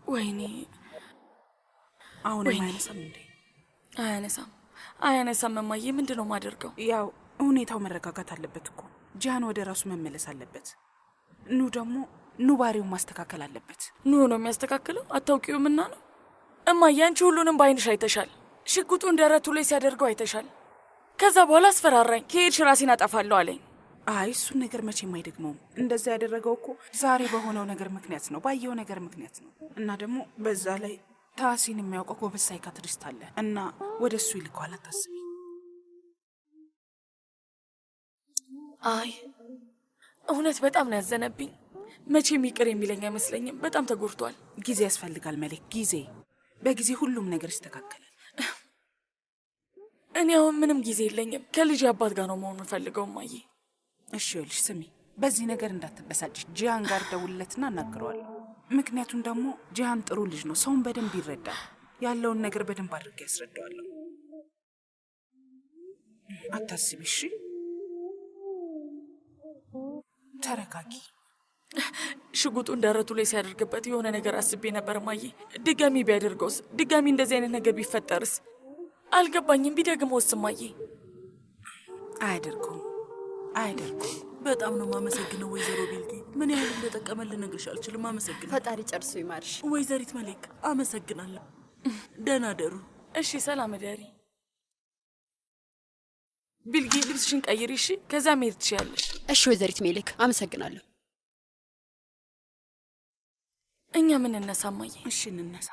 ወይኔ አሁን ማይነሳም እንዴ? አያነሳም እማዬ። ምንድነው ማደርገው? ያው ሁኔታው መረጋጋት አለበት እኮ። ጂያን ወደ ራሱ መመለስ አለበት። ኑ ባሪው ማስተካከል አለበት። ኑ ነው የሚያስተካክለው? አታውቂውምና ነው እማዬ። አንቺ ሁሉንም በአይንሽ አይተሻል። ሽጉጡን ደረቱ ላይ ሲያደርገው አይተሻል። ከዛ በኋላ አስፈራራኝ። ከሄድሽ ራሴን አጠፋለሁ አለኝ። አይ እሱን ነገር መቼም አይደግመውም። እንደዛ ያደረገው እኮ ዛሬ በሆነው ነገር ምክንያት ነው፣ ባየው ነገር ምክንያት ነው። እና ደግሞ በዛ ላይ ታሲን የሚያውቀው ጎበዝ ሳይካትሪስት አለ እና ወደ እሱ ይልከዋል። አታስቢ። አይ እውነት በጣም ነው ያዘነብኝ። መቼም ይቅር የሚለኝ አይመስለኝም። በጣም ተጎድቷል። ጊዜ ያስፈልጋል መሌክ፣ ጊዜ። በጊዜ ሁሉም ነገር ይስተካከላል። እኔ አሁን ምንም ጊዜ የለኝም። ከልጅ አባት ጋር ነው መሆን የምፈልገው እማዬ። እሺ ይኸውልሽ ስሚ፣ በዚህ ነገር እንዳትበሳጭ። ጂያን ጋር ደውልለትና እናግረዋለሁ። ምክንያቱም ደግሞ ጂያን ጥሩ ልጅ ነው፣ ሰውን በደንብ ይረዳል። ያለውን ነገር በደንብ አድርጌ ያስረዳዋለሁ። አታስቢ እሺ? ተረጋጊ። ሽጉጡን ደረቱ ላይ ሲያደርግበት የሆነ ነገር አስቤ ነበር እማዬ። ድጋሚ ቢያደርገውስ? ድጋሚ እንደዚህ አይነት ነገር ቢፈጠርስ? አልገባኝም። ቢደግመውስ እማዬ? አያደርገውም። በጣም ነው ማመሰግነው ወይዘሮ ቢልጊ። ምን ያህል እንደጠቀመን ልነግርሽ አልችልም። አመሰግናለሁ። ፈጣሪ ጨርሶ ይማርሽ። ወይዘሪት መሌክ አመሰግናለሁ። ደህና ደሩ። እሺ ሰላም እደሪ። ቢልጊ ልብስሽን ቀይሪ እሺ? ከዛ መሄድ ትችያለሽ። እሺ ወይዘሪት ሜሌክ አመሰግናለሁ። እኛ ምን እንነሳ እማዬ? እሺ እንነሳ።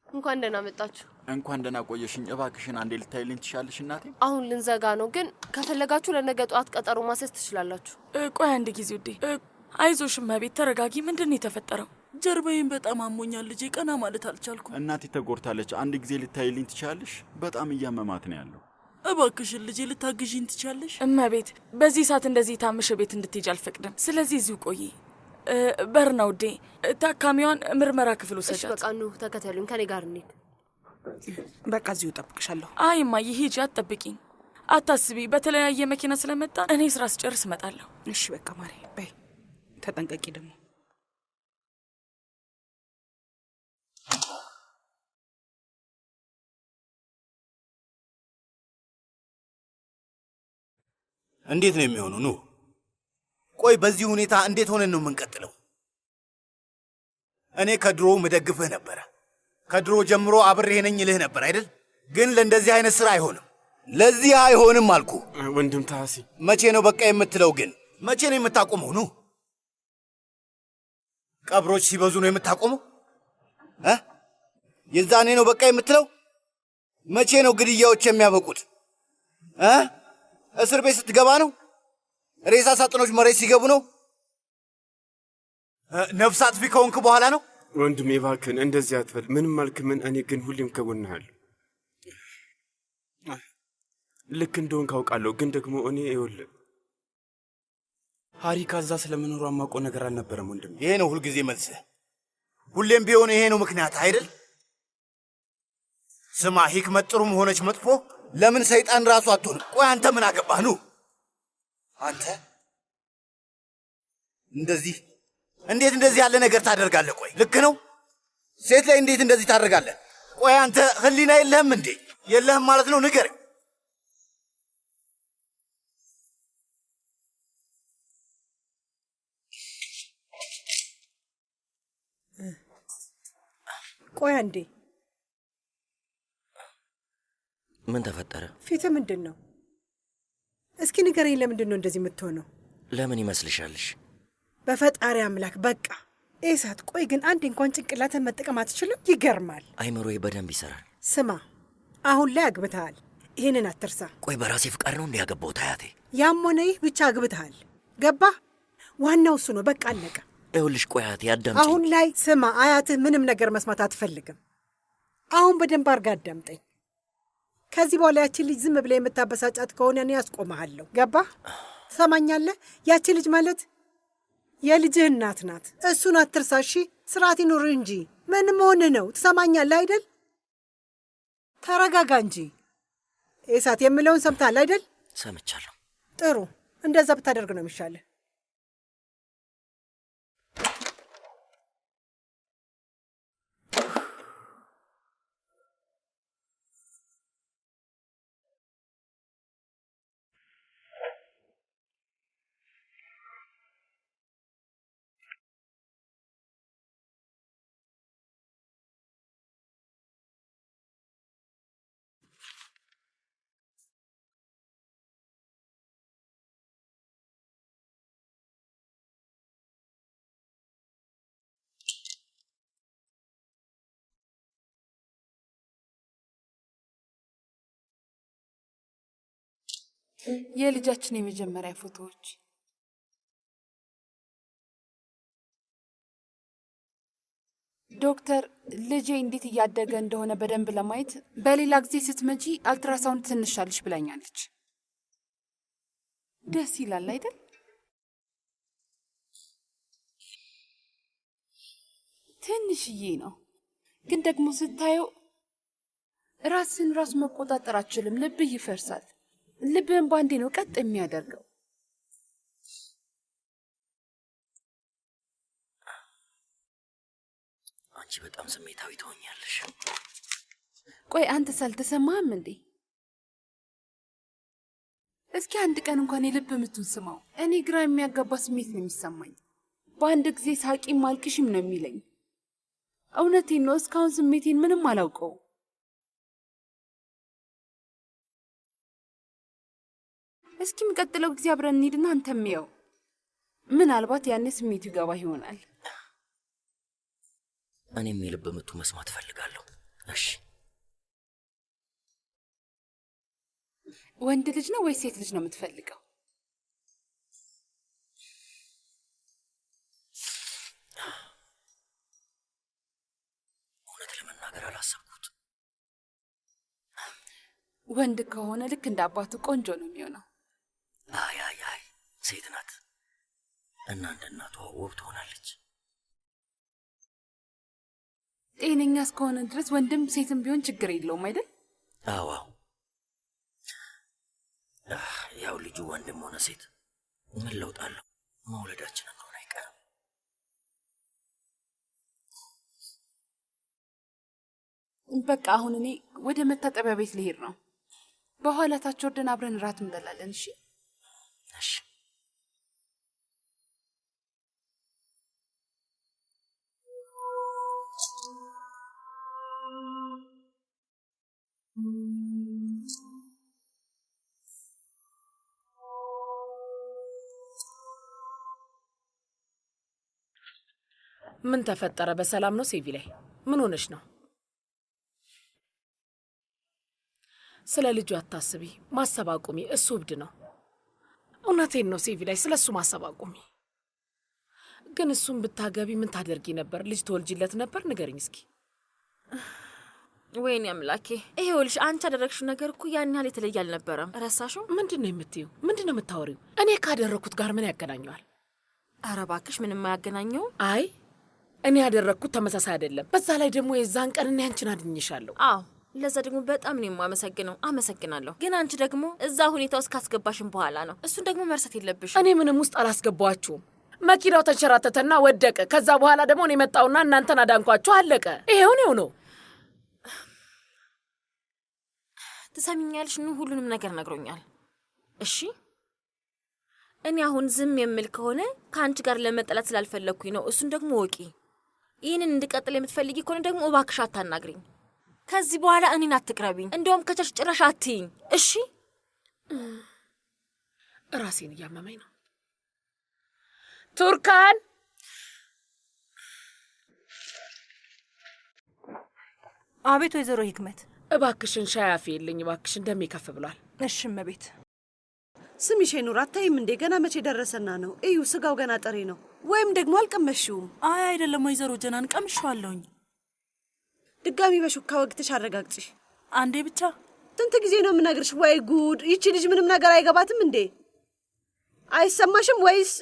እንኳን ደህና መጣችሁ። እንኳን ደህና ቆየሽኝ። እባክሽን አንዴ ልታይልኝ ትሻለሽ እናቴ? አሁን ልንዘጋ ነው፣ ግን ከፈለጋችሁ ለነገ ጠዋት ቀጠሮ ማስያዝ ትችላላችሁ። ቆይ አንድ ጊዜ ውዴ። አይዞሽ እመቤት ተረጋጊ። ምንድነው የተፈጠረው? ጀርባዬን በጣም አሞኛል ልጄ፣ ቀና ማለት አልቻልኩም። እናቴ ተጎድታለች። አንድ ጊዜ ልታይልኝ ትሻለሽ? በጣም እያመማት ነው ያለው። እባክሽን ልጄ ልታግዢኝ ትቻለሽ? እመቤት በዚህ ሰዓት እንደዚህ ታምሽ ቤት እንድትሄጂ አልፈቅድም። ስለዚህ እዚሁ ቆይ። በርና ውዴ፣ ታካሚዋን ምርመራ ክፍል እሺ ወሰጃት። በቃ ኑ ተከተሉኝ፣ ከኔ ጋር እንሂድ። በቃ እዚሁ እጠብቅሻለሁ። አይ እማዬ ሂጂ፣ አትጠብቂኝ። አታስቢ፣ በተለያየ መኪና ስለመጣን እኔ ስራ ስጨርስ እመጣለሁ። እሺ በቃ ማሪ፣ በይ ተጠንቀቂ ደግሞ። እንዴት ነው የሚሆነው? ኑ ቆይ፣ በዚህ ሁኔታ እንዴት ሆነን ነው የምንቀጥለው? እኔ ከድሮ መደግፍህ ነበረ። ከድሮ ጀምሮ አብሬህ ነኝ ልህ ነበር አይደል? ግን ለእንደዚህ አይነት ስራ አይሆንም። ለዚህ አይሆንም አልኩ። ወንድም ታሲ፣ መቼ ነው በቃ የምትለው? ግን መቼ ነው የምታቆመው? ኑ ቀብሮች ሲበዙ ነው የምታቆመው? የዛኔ ነው በቃ የምትለው? መቼ ነው ግድያዎች የሚያበቁት? እስር ቤት ስትገባ ነው? ሬሳ ሳጥኖች መሬት ሲገቡ ነው? ነፍስ አጥፊ ከሆንክ በኋላ ነው? ወንድሜ እባክህን እንደዚህ አትበል። ምንም አልክ ምን፣ እኔ ግን ሁሌም ከጎንሃለሁ። ልክ እንደሆንክ አውቃለሁ፣ ግን ደግሞ እኔ ይኸውልህ ሀሪካ እዛ ስለመኖሯ የማውቀው ነገር አልነበረም ወንድሜ። ይሄ ነው ሁልጊዜ መልስህ? ሁሌም ቢሆን ይሄ ነው ምክንያት አይደል? ስማ ሂክመት፣ ጥሩም ሆነች መጥፎ ለምን ሰይጣን ራሱ አትሆንም? ቆይ አንተ ምን አገባህ? ኑ አንተ እንዴት እንደዚህ ያለ ነገር ታደርጋለህ? ቆይ ልክ ነው? ሴት ላይ እንዴት እንደዚህ ታደርጋለህ? ቆይ አንተ ህሊና የለህም እንዴ? የለህም ማለት ነው? ንገረኝ። ቆይ አንዴ፣ ምን ተፈጠረ? ፊትህ ምንድን ነው? እስኪ ንገረኝ፣ ለምንድን ነው እንደዚህ የምትሆነው? ለምን ይመስልሻልሽ? በፈጣሪ አምላክ በቃ ኤሳት። ቆይ ግን አንዴ እንኳን ጭንቅላትን መጠቀም አትችልም? ይገርማል። አይምሮዬ በደንብ ይሰራል። ስማ፣ አሁን ላይ አግብተሃል፣ ይህንን አትርሳ። ቆይ በራሴ ፍቃድ ነው እንዲያገባሁት አያቴ? ያም ሆነ ይህ ብቻ አግብተሃል፣ ገባህ? ዋናው እሱ ነው። በቃ አለቀ። ይኸውልሽ ቆይ አያቴ አዳምጪኝ። አሁን ላይ ስማ፣ አያትህ ምንም ነገር መስማት አትፈልግም። አሁን በደንብ አድርጋ አዳምጠኝ። ከዚህ በኋላ ያችን ልጅ ዝም ብለህ የምታበሳጫት ከሆነ እኔ ያስቆመሃለሁ። ገባህ? ትሰማኛለህ? ያቺ ልጅ ማለት የልጅህ እናት ናት። እሱን አትርሳ እሺ? ስርዓት ይኑር እንጂ። ምን መሆንህ ነው? ትሰማኛለህ አይደል? ተረጋጋ እንጂ ኤሳት። የምለውን ሰምተሃል አይደል? ሰምቻለሁ። ጥሩ፣ እንደዛ ብታደርግ ነው የሚሻለው። የልጃችን የመጀመሪያ ፎቶዎች ዶክተር ልጄ እንዴት እያደገ እንደሆነ በደንብ ለማየት በሌላ ጊዜ ስትመጪ አልትራሳውንድ ትንሻለሽ ብላኛለች። ደስ ይላል አይደል? ትንሽዬ ነው ግን ደግሞ ስታየው ራስን ራሱ መቆጣጠር አትችልም። ልብህ ይፈርሳል። ልብህን ባንዴ ነው ቀጥ የሚያደርገው። አንቺ በጣም ስሜታዊ ትሆኛለሽ። ቆይ አንተ ሳልተሰማህም እንዴ? እስኪ አንድ ቀን እንኳን የልብ ምቱን ስማው። እኔ ግራ የሚያጋባ ስሜት ነው የሚሰማኝ። በአንድ ጊዜ ሳቂም ማልቅሽም ነው የሚለኝ። እውነቴን ነው። እስካሁን ስሜቴን ምንም አላውቀው። እስኪ የሚቀጥለው ጊዜ አብረን እንሂድና አንተም ያው ምናልባት ያኔ ስሜቱ ይገባ ይሆናል። እኔም የልብ ምቱ መስማት ፈልጋለሁ። እሺ። ወንድ ልጅ ነው ወይስ ሴት ልጅ ነው የምትፈልገው? እውነት ለመናገር አላሰብኩት። ወንድ ከሆነ ልክ እንደ አባቱ ቆንጆ ነው የሚሆነው። አይ ሴት ናት እና እንደ እናቷ ውብ ትሆናለች። ጤነኛ እስከሆነ ድረስ ወንድም ሴትም ቢሆን ችግር የለውም አይደል? አዎ። ያው ልጁ ወንድም ሆነ ሴት ምን ለውጥ አለው? መውለዳችን እንደሆነ አይቀርም። በቃ አሁን እኔ ወደ መታጠቢያ ቤት ልሄድ ነው። በኋላ ታች ወርደን አብረን እራት እንበላለን። እሺ? እሺ። ምን ተፈጠረ? በሰላም ነው ሴቪ ላይ? ምን ሆነሽ ነው? ስለ ልጁ አታስቢ፣ ማሰብ አቁሚ። እሱ እብድ ነው። እውነቴን ነው ሴቪ ላይ፣ ስለ እሱ ማሰብ አቁሚ። ግን እሱን ብታገቢ ምን ታደርጊ ነበር? ልጅ ትወልጂለት ነበር? ንገርኝ እስኪ። ወይኔ አምላኬ! ይሄውልሽ አንቺ ያደረግሽው ነገር እኮ ያን ያህል የተለየ አልነበረም። ረሳሽው? ምንድን ነው የምትይው? ምንድን ነው የምታወሪው? እኔ ካደረግኩት ጋር ምን ያገናኘዋል? ኧረ እባክሽ ምንም አያገናኘው። አይ እኔ ያደረግኩት ተመሳሳይ አይደለም። በዛ ላይ ደግሞ የዛን ቀን እኔ አንቺን አድኝሻለሁ። አዎ ለዛ ደግሞ በጣም ነው የማመሰግነው። አመሰግናለሁ። ግን አንቺ ደግሞ እዛ ሁኔታ ውስጥ ካስገባሽን በኋላ ነው። እሱን ደግሞ መርሳት የለብሽም። እኔ ምንም ውስጥ አላስገባችሁም። መኪናው ተንሸራተተና ወደቀ። ከዛ በኋላ ደግሞ እኔ መጣውና እናንተን አዳንኳችሁ። አለቀ። ይሄው ነው። ትሰሚኛለሽ? ሁሉንም ነገር ነግሮኛል። እሺ እኔ አሁን ዝም የምል ከሆነ ከአንቺ ጋር ለመጠላት ስላልፈለግኩኝ ነው። እሱን ደግሞ ወቂ። ይህንን እንድቀጥል የምትፈልጊ ከሆነ ደግሞ እባክሽ አታናግሪኝ። ከዚህ በኋላ እኔን አትቅረቢኝ። እንደውም ከቻልሽ ጭራሽ አትይኝ። እሺ? ራሴን እያመመኝ ነው። ቱርካን! አቤት ወይዘሮ ሂክመት። እባክሽን ሻይ አፍይልኝ እባክሽን፣ ደሜ ከፍ ብሏል። እሺ እመቤት። ስሚሽ ኑር፣ አታይም እንዴ? ገና መቼ ደረሰና ነው? እዩ ስጋው ገና ጠሪ ነው። ወይም ደግሞ አልቀመሽውም? አይ አይደለም ወይዘሮ ጀናን፣ ቀምሼዋለሁኝ። ድጋሚ በሹካ ወግተሽ አረጋግጪ። አንዴ ብቻ። ስንት ጊዜ ነው የምነግርሽ? ወይ ጉድ! ይቺ ልጅ ምንም ነገር አይገባትም እንዴ? አይሰማሽም ወይስ?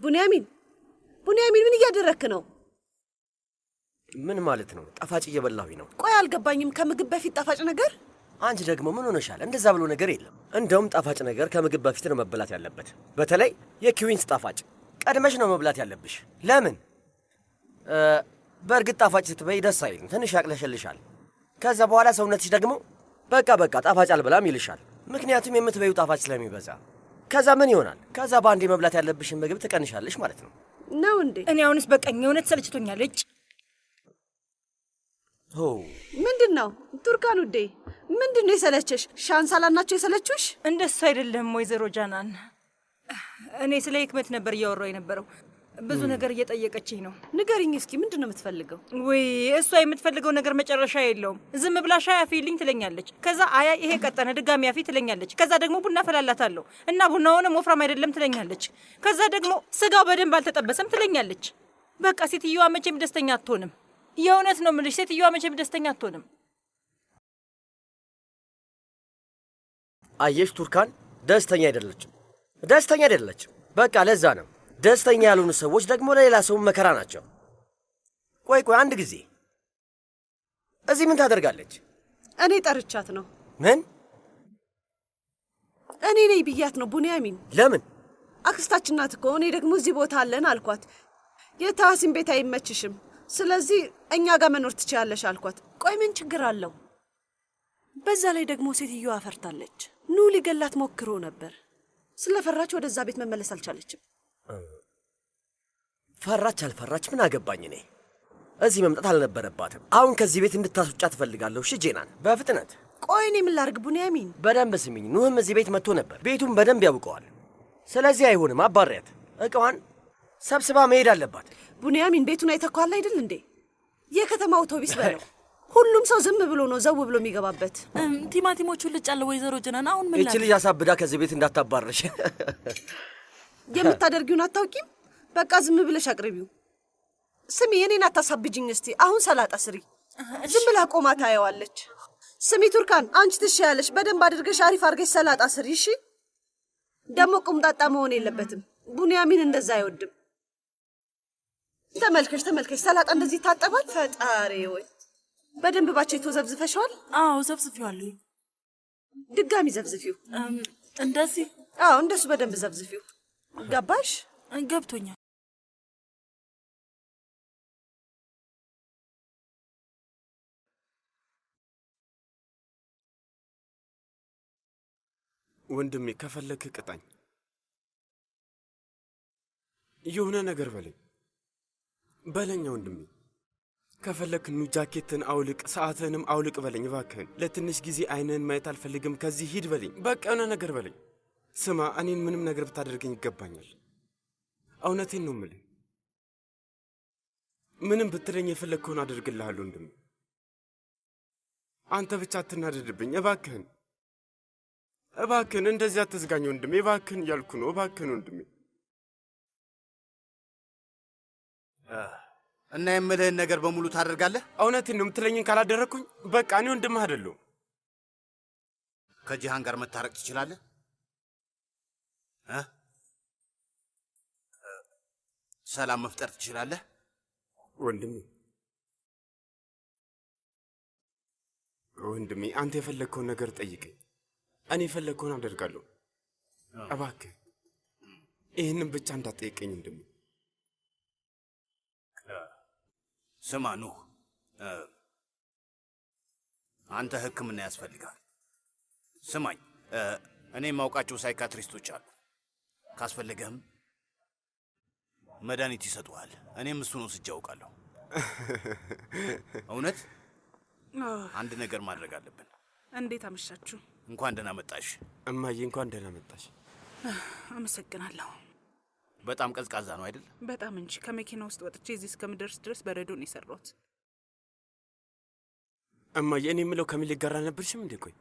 ቡንያሚን ምን እያደረክ ነው? ምን ማለት ነው? ጣፋጭ እየበላሁኝ ነው። ቆይ አልገባኝም። ከምግብ በፊት ጣፋጭ ነገር? አንቺ ደግሞ ምን ሆነሻል? እንደዛ ብሎ ነገር የለም። እንደውም ጣፋጭ ነገር ከምግብ በፊት ነው መበላት ያለበት። በተለይ የኪዊንስ ጣፋጭ ቀድመሽ ነው መብላት ያለብሽ። ለምን? በእርግጥ ጣፋጭ ስትበይ ደስ አይልም፣ ትንሽ ያቅለሸልሻል። ከዛ በኋላ ሰውነትሽ ደግሞ በቃ ጣፋጭ አልበላም ይልሻል። ምክንያቱም የምትበዩ ጣፋጭ ስለሚበዛ። ከዛ ምን ይሆናል? ከዛ በአንዴ መብላት ያለብሽን ምግብ ትቀንሻለሽ ማለት ነው። ነው እንዴ? እኔ አሁንስ በቃኝ፣ የእውነት ሰልችቶኛል። እጭ ምንድን ነው ቱርካን ውዴ? ምንድን ነው የሰለቸሽ? ሻንሳላ ናቸው የሰለችሽ? እንደሱ አይደለም ወይዘሮ ጃናን። እኔ ስለ ህክመት ነበር እያወራሁ የነበረው። ብዙ ነገር እየጠየቀችኝ ነው። ንገሪኝ እስኪ ምንድን ነው የምትፈልገው? ወይ እሷ የምትፈልገው ነገር መጨረሻ የለውም። ዝም ብላ ሻይ አፊልኝ ትለኛለች። ከዛ አያ ይሄ ቀጠነ ድጋሚ አፊ ትለኛለች። ከዛ ደግሞ ቡና ፈላላታለሁ እና ቡናውንም ወፍራም አይደለም ትለኛለች። ከዛ ደግሞ ስጋው በደንብ አልተጠበሰም ትለኛለች። በቃ ሴትዮዋ መቼም ደስተኛ አትሆንም። የእውነት ነው የምልሽ፣ ሴትዮዋ መቼም ደስተኛ አትሆንም። አየሽ ቱርካን ደስተኛ አይደለችም። በቃ ለዛ ነው ደስተኛ ያልሆኑ ሰዎች ደግሞ ለሌላ ሰው መከራ ናቸው። ቆይ አንድ ጊዜ እዚህ ምን ታደርጋለች? እኔ ጠርቻት ነው። ምን? እኔ ነኝ ብያት ነው ቡንያሚን። ለምን? አክስታችን ናት እኮ። እኔ ደግሞ እዚህ ቦታ አለን አልኳት። የታሲም ቤት አይመችሽም፣ ስለዚህ እኛ ጋር መኖር ትችያለሽ አልኳት። ቆይ ምን ችግር አለው? በዛ ላይ ደግሞ ሴትዮዋ ፈርታለች። ኑ ሊገላት ሞክሮ ነበር። ስለፈራች ወደዛ ቤት መመለስ አልቻለችም። ፈራች አልፈራች ምን አገባኝ እኔ። እዚህ መምጣት አልነበረባትም። አሁን ከዚህ ቤት እንድታስወጫ ትፈልጋለሁ። እሺ ጄናን፣ በፍጥነት። ቆይ እኔ ምን ላድርግ ቡንያሚን? በደንብ ስሚኝ፣ ኑህም እዚህ ቤት መጥቶ ነበር። ቤቱን በደንብ ያውቀዋል። ስለዚህ አይሆንም፣ አባሪያት። እቃዋን ሰብስባ መሄድ አለባት። ቡንያሚን ቤቱን አይተኳል አይደል እንዴ? የከተማ አውቶቢስ በለው። ሁሉም ሰው ዝም ብሎ ነው ዘው ብሎ የሚገባበት። ቲማቲሞቹን ልጫለሁ ወይዘሮ ጀናን። አሁን ምን እቺ ልጅ አሳብዳ ከዚህ ቤት እንዳታባረሽ። የምታደርጊውን አታውቂም? በቃ ዝም ብለሽ አቅርቢው። ስሚ የኔን አታሳብጅኝ እስቲ። አሁን ሰላጣ ስሪ። ዝም ብላ ቆማ ታየዋለች። ስሚ ቱርካን፣ አንቺ ትሻያለሽ። በደንብ አድርገሽ አሪፍ አድርገሽ ሰላጣ ስሪ እሺ። ደግሞ ቁምጣጣ መሆን የለበትም። ቡንያሚን እንደዛ አይወድም። ተመልከሽ፣ ሰላጣ እንደዚህ ታጠባል። ፈጣሪ ወይ! በደንብ ባቼቶ ዘብዝፈሽዋል? አዎ ዘብዝፊዋለሁ። ድጋሚ ዘብዝፊው። እንደዚህ? አዎ እንደሱ በደንብ ዘብዝፊው። ገባሽ? ገብቶኛል። ወንድሜ ከፈለክ ቅጣኝ፣ የሆነ ነገር በለኛ ወንድሜ። ከፈለክ ኑ ጃኬትን አውልቅ፣ ሰዓትህንም አውልቅ በለኝ እባክህን። ለትንሽ ጊዜ አይንህን ማየት አልፈልግም፣ ከዚህ ሂድ በለኝ። በቃ የሆነ ነገር በለኝ። ስማ፣ እኔን ምንም ነገር ብታደርገኝ ይገባኛል። እውነቴን ነው የምልህ። ምንም ብትለኝ የፈለግከውን አደርግልሃለሁ ወንድሜ። አንተ ብቻ አትናደድብኝ እባክህን። እንደዚህ አትዝጋኝ ወንድሜ፣ እባክህን እያልኩ ነው። እባክህን ወንድሜ። እና የምልህን ነገር በሙሉ ታደርጋለህ? እውነቴን ነው። የምትለኝን ካላደረግኩኝ በቃ እኔ ወንድምህ አይደለሁም። ከጂሃን ጋር መታረቅ ትችላለህ? ሰላም መፍጠር ትችላለህ? ወንድሜ አንተ የፈለግከውን ነገር ጠይቀኝ፣ እኔ የፈለግከውን አደርጋለሁ። እባክህ ይህንን ብቻ እንዳትጠይቀኝ ወንድሜ። ስማ ኑህ፣ አንተ ሕክምና ያስፈልጋል። ስማኝ፣ እኔ የማውቃቸው ሳይካትሪስቶች አሉ። ካስፈለገህም መድኃኒት ይሰጡሃል። እኔም እሱን ወስጄ አውቃለሁ። እውነት አንድ ነገር ማድረግ አለብን። እንዴት አመሻችሁ? እንኳን ደህና መጣሽ እማዬ። እንኳን ደህና መጣሽ። አመሰግናለሁ። በጣም ቀዝቃዛ ነው አይደል? በጣም እንጂ። ከመኪና ውስጥ ወጥቼ እዚህ እስከምደርስ ድረስ በረዶ ነው የሰራሁት። እማዬ፣ እኔ የምለው ከሚልክ ጋር አልነበርሽም እንዴ? ቆይ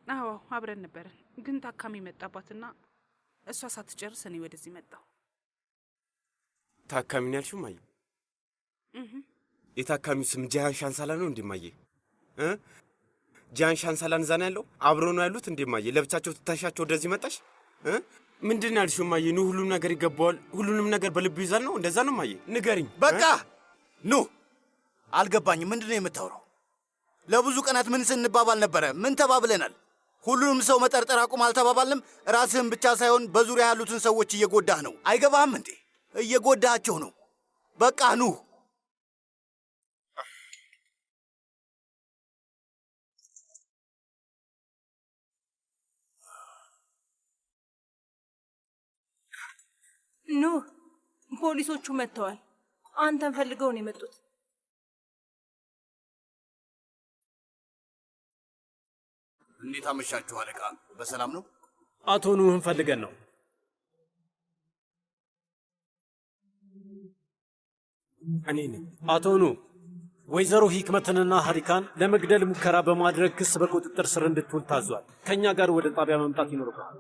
አዎ አብረን ነበረን፣ ግን ታካሚ መጣባትና እሷ ሳትጨርስ እኔ ወደዚህ መጣሁ። ታካሚ ነው ያልሽው እማዬ? የታካሚው ስም ጂሃን ሻንሳላ ነው እንዴ እማዬ? ጂሃን ሻንሳላን እዛ ነው ያለው? አብሮ ነው ያሉት እንዴ እማዬ? ለብቻቸው ትታሻቸው ወደዚህ መጣሽ? ምንድን ነው ያልሽው እማዬ? ኑ ሁሉም ነገር ይገባዋል፣ ሁሉንም ነገር በልቡ ይዛል ነው? እንደዛ ነው እማዬ? ንገሪኝ። በቃ ኑ። አልገባኝም። ምንድን ነው የምታወራው? ለብዙ ቀናት ምን ስንባባል ነበረ? ምን ተባብለናል? ሁሉንም ሰው መጠርጠር አቁም አልተባባልንም? ራስህን ብቻ ሳይሆን በዙሪያ ያሉትን ሰዎች እየጎዳህ ነው። አይገባህም እንዴ? እየጎዳሃቸው ነው። በቃ ኑ። ኑ፣ ፖሊሶቹ መጥተዋል። አንተን ፈልገው ነው የመጡት። እንዴት አመሻችሁ አለቃ? በሰላም ነው? አቶ ኑህን ፈልገን ነው። እኔ ነኝ አቶ ኑህ። ወይዘሮ ሂክመትንና ሀሪካን ለመግደል ሙከራ በማድረግ ክስ በቁጥጥር ስር እንድትውል ታዟል። ከእኛ ጋር ወደ ጣቢያ መምጣት ይኖርብሃል።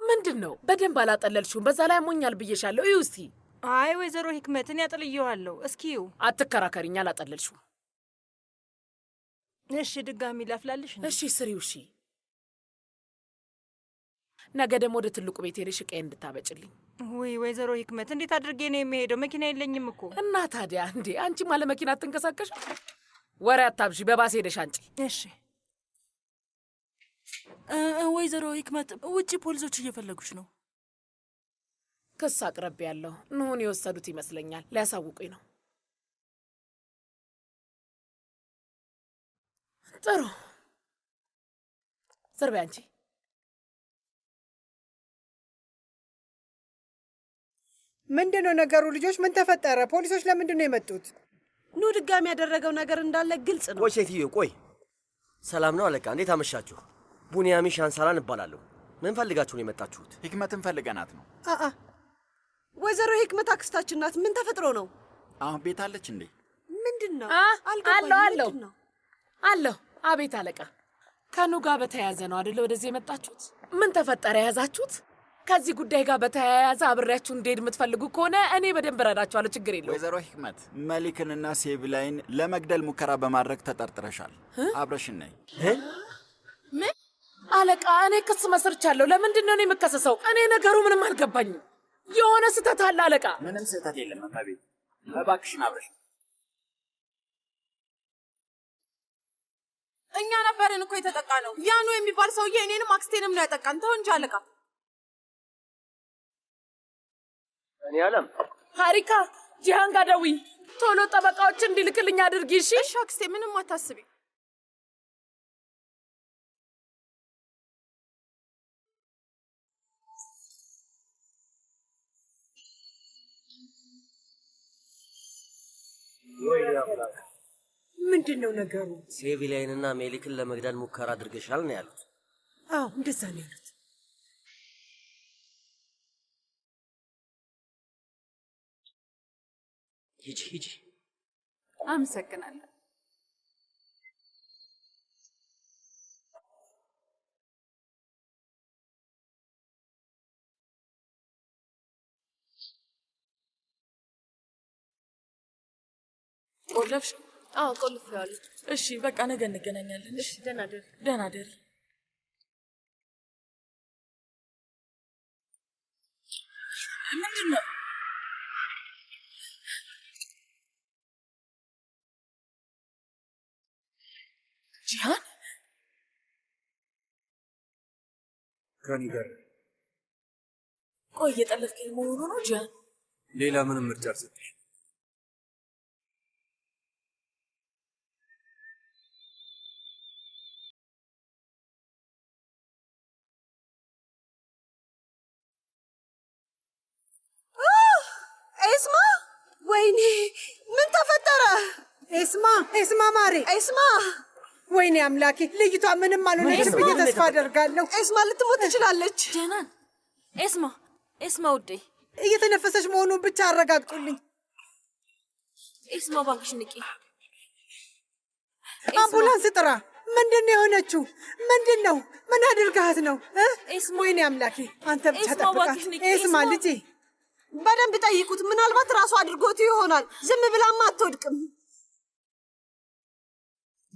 ምንድን ነው? በደንብ አላጠለልሽውም። በዛ ላይ አሞኛል ብዬሻለሁ። እዩ እስቲ። አይ ወይዘሮ ሂክመትን ያጥልየዋለሁ። እስኪው አትከራከሪኝ። አላጠለልሽውም። እሺ፣ ድጋሚ ላፍላልሽ። እሺ ስሪው። እሺ፣ ነገ ደግሞ ወደ ትልቁ ቤት ሄደሽ ዕቃዬን እንድታበጭልኝ። ውይ ወይዘሮ ሂክመት፣ እንዴት አድርጌ ነው የሚሄደው? መኪና የለኝም እኮ። እና ታዲያ እንዴ አንቺ ማለ መኪና አትንቀሳቀሽ? ወሬ አታብዢ። በባስ ሄደሽ አንቺ። እሺ ወይዘሮ ሂክመት፣ ውጪ ፖሊሶች እየፈለጉሽ ነው። ክስ አቅርቤ ያለሁ ኑሁን የወሰዱት ይመስለኛል። ሊያሳውቁኝ ነው። ጥሩ ዝር በይ አንቺ። ምንድን ነው ነገሩ? ልጆች ምን ተፈጠረ? ፖሊሶች ለምንድን ነው የመጡት? ኑ ድጋሚ ያደረገው ነገር እንዳለ ግልጽ ነው። ቆይ ሴትዮ፣ ቆይ። ሰላም ነው አለቃ? እንዴት አመሻችሁ? ቡንያሚ ሻንሳላን እባላለሁ። ምን ፈልጋችሁ ነው የመጣችሁት? ሂክመትን ፈልገናት ነው። ወይዘሮ ሂክመት አክስታችን ናት። ምን ተፈጥሮ ነው? አሁን ቤት አለች እንዴ? ምንድን ነው? አለሁ። አቤት አለቃ። ከኑ ጋር በተያያዘ ነው አይደለ ወደዚህ የመጣችሁት? ምን ተፈጠረ? የያዛችሁት? ከዚህ ጉዳይ ጋር በተያያዘ አብሬያችሁ እንድሄድ የምትፈልጉ ከሆነ እኔ በደንብ እረዳችኋለሁ። ችግር የለውም። ወይዘሮ ሂክመት፣ መሊክንና ሴቪላይን ለመግደል ሙከራ በማድረግ ተጠርጥረሻል። አብረሽን ነይ። ምን? አለቃ፣ እኔ ክስ መስርቻለሁ። ለምንድን ነው እኔ የምከሰሰው? እኔ ነገሩ ምንም አልገባኝም። የሆነ ስህተት አለ አለቃ። ምንም ስህተት የለም እመቤት። እባክሽን አብረሽ። እኛ ነበርን እኮ የተጠቃ ነው። ያኑ የሚባል ሰውዬ እኔንም አክስቴንም ነው ያጠቃን። ተው እንጂ አለቃ። እኔ አለም ሀሪካ፣ ጂሃን ጋር ደውይ። ቶሎ ጠበቃዎች እንዲልክልኝ አድርጊ። እሺ አክስቴ፣ ምንም አታስቢ። ምንድን ነው ነገሩ? ሴቪላይንና ሜሊክን ለመግደል ሙከራ አድርገሻል ነው ያሉት። አዎ እንደዛ ነው ያሉት። ሂጂ። አመሰግናለሁ። ቆለፍሽ? አዎ ቆልፌዋለሁ። እሺ በቃ ነገ እንገናኛለን። እሺ ደህና ደሪ። ደህና ደሪ። ምንድን ነው? ጂሃን ከኔ ጋር ቆይ፣ እየጠለፍከኝ መሆኑ ነው ጂሃን? ሌላ ምንም ምርጫ አልሰጠሽ። ኤስማ፣ ወይኔ ምን ተፈጠረ? ኤስማ ማሬ፣ ኤስማ፣ ወይኔ አምላኬ፣ ልጅቷ ምንም አልሆነችም ብዬ ተስፋ አደርጋለሁ። ኤስማ ልትሞት ትችላለች። ጀናን፣ ኤስማ ውዴ፣ እየተነፈሰች መሆኑን ብቻ አረጋግጡልኝ። ኤስማ እባክሽ ንቂ። አምቡላንስ ጥራ። ምንድን ነው የሆነችው? ምንድን ነው? ምን አድርጋት ነው? ወይኔ አምላኬ፣ አንተ ብቻ ጠብቃት። ኤስማ ልጄ፣ በደንብ ጠይቁት። ምናልባት ራሱ አድርጎት ይሆናል። ዝም ብላማ አትወድቅም።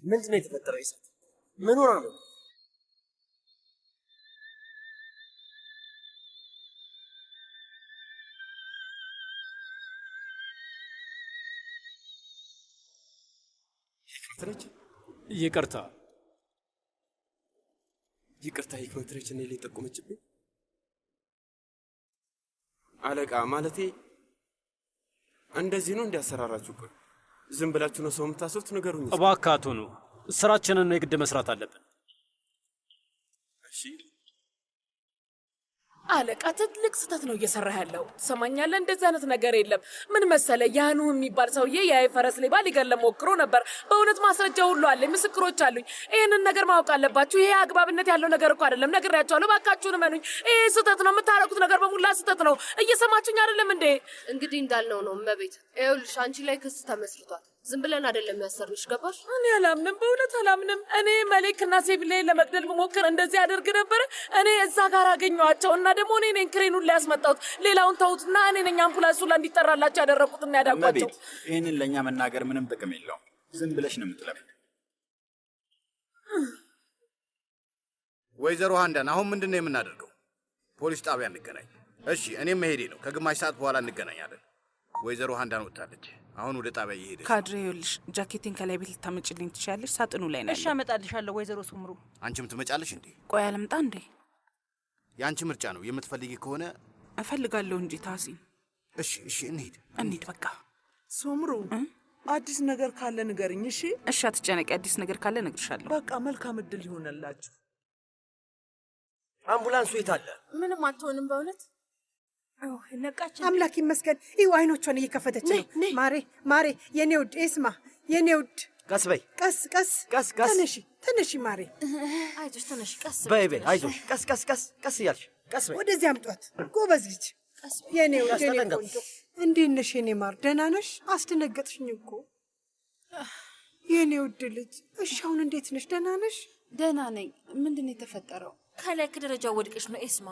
ምንድን ነው የተፈጠረው? ይሰጥ ምን ሆና ነው? ይቅርታ ይቅርታ ሂክመት ነች እኔ ላይ ጠቆመችብኝ። አለቃ ማለቴ እንደዚህ ነው እንዲያሰራራችሁ። ቆይ ዝም ብላችሁ ነው ሰው የምታስሩት? ንገሩኝ። እባክህ አቶ ነው ስራችንን የግድ መስራት አለብን። እሺ አለቃ፣ ትልቅ ስህተት ነው እየሰራ ያለው። ትሰማኛለህ? እንደዚህ አይነት ነገር የለም። ምን መሰለ፣ ያኑ የሚባል ሰውዬ የፈረስ ሌባ ሊገድል ሞክሮ ነበር። በእውነት ማስረጃ ሁሉ አለኝ፣ ምስክሮች አሉኝ። ይህንን ነገር ማወቅ አለባችሁ። ይሄ አግባብነት ያለው ነገር እኮ አይደለም። ነግሬያቸዋለሁ። እባካችሁን እመኑኝ። ይሄ ስህተት ነው። የምታረጉት ነገር በሙላ ስህተት ነው። እየሰማችሁኝ አይደለም እንዴ? እንግዲህ እንዳልነው ነው እመቤት። ይኸውልሽ አንቺ ላይ ክስ ተመስርቷል። ዝም ብለን አይደለም ያሰርንሽ፣ ገባሽ? እኔ አላምንም፣ በእውነት አላምንም። እኔ መሌክና ሴቪላይን ለመግደል ብሞክር እንደዚህ ያደርግ ነበረ? እኔ እዛ ጋር አገኘኋቸው እና ደግሞ እኔ ነኝ ክሬኑን ላይ ያስመጣሁት። ሌላውን ተውትና እኔ ነኝ አምቡላንሱ ላይ እንዲጠራላቸው ያደረኩትና ያዳቋቸው። እመቤት፣ ይህንን ለእኛ መናገር ምንም ጥቅም የለውም። ዝም ብለሽ ነው የምትለምን። ወይዘሮ ሀንዳን አሁን ምንድን ነው የምናደርገው? ፖሊስ ጣቢያ እንገናኝ። እሺ እኔም መሄዴ ነው። ከግማሽ ሰዓት በኋላ እንገናኛለን። ወይዘሮ ሀንዳን ወጥታለች። አሁን ወደ ጣቢያ እየሄደች። ካድሬ ይኸውልሽ፣ ጃኬቴን ከላይ ቤት ልታመጭልኝ ትችያለሽ? ሳጥኑ ላይ ነው። እሺ አመጣልሻለሁ ወይዘሮ ሱምሩ። አንቺም ትመጫለሽ እንዴ? ቆይ አልምጣ እንዴ? የአንቺ ምርጫ ነው። የምትፈልጊ ከሆነ እፈልጋለሁ እንጂ ታሲን። እሺ እንሂድ በቃ። ሱምሩ አዲስ ነገር ካለ ንገርኝ። እሺ እሺ፣ አትጨነቂ። አዲስ ነገር ካለ እነግርሻለሁ። በቃ መልካም እድል ይሆነላችሁ። አምቡላንሱ የት አለ? ምንም አትሆንም በእውነት ነቃች። አምላክ ይመስገን። ይኸው አይኖቿን እየከፈተች ነው። ማሬ፣ የኔ ውድ ኤስማ፣ የኔ ውድ ቀስ በይ፣ ቀስ። ተነሺ ማሬ። አይዞሽ፣ ተነሺ፣ ቀስ በይ፣ አይዞሽ፣ ቀስ እያልሽ ቀስ በይ። ወደዚህ አምጧት። ጎበዝ ልጅ፣ የኔ ውድ፣ የኔ ቆንጆ። እንዴት ነሽ የኔ ማር? ደህና ነሽ? አስደነገጥሽኝ እኮ የኔ ውድ ልጅ። እሺ አሁን እንዴት ነሽ? ደህና ነሽ? ደህና ነኝ። ምንድን ነው የተፈጠረው? ከላይ ከደረጃው ወድቀሽ ነው ኤስማ።